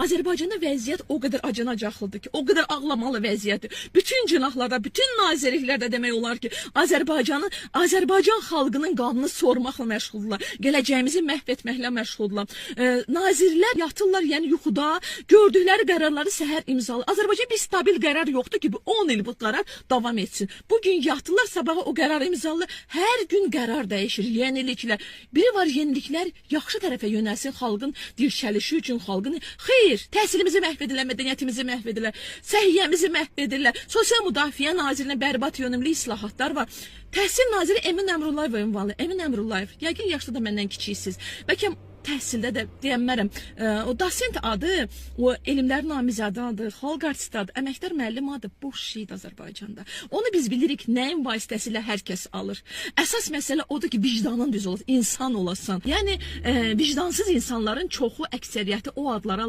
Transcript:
Azərbaycanda vəziyyət o qədər acınacaqlıdır ki, o qədər ağlamalı vəziyyətdir. Bütün cinahlarda, bütün nazirliklərdə demək olar ki, Azərbaycan xalqının qanını sormaqla məşğuldurlar. Gələcəyimizi məhv etməklə məşğuldurlar. Nazirlər yatırlar, yəni yuxuda gördükləri qərarları səhər imzalı. Azərbaycan bir stabil qərar yoxdur ki, 10 il bu qərar davam etsin. Bugün yatırlar, sabaha o qərar imzalı. Hər gün qərar dəyişir, yeniliklər. Biri var, yeniliklər yaxşı tərəfə yönəlsin, xalqın dirçəlişi üçün, xalqın xeyr, təhsilimizi məhv edirlər, mədəniyyətimizi məhv edirlər, səhiyyəmizi məhv edirlər. Sosial Müdafiə Nazirinə bərbad yönümlü islahatlar var. Təhsil naziri Emin Əmrullayev ünvanlı. Emin Əmrullayev, yəqin yaşda da məndən kiçiksiniz. Bəlkə təhsildə də deyənmərəm. O dosent adı, o elmlər namizadı adı, xalq artisti adı, əməkdar müəllim adı boş şeydir Azərbaycanda. Onu biz bilirik, nəyin vasitəsilə hər kəs alır. Əsas məsələ odur ki, vicdanın düz olur, insan olasan. Yəni vicdansız insanların çoxu, əksəriyyəti o adlara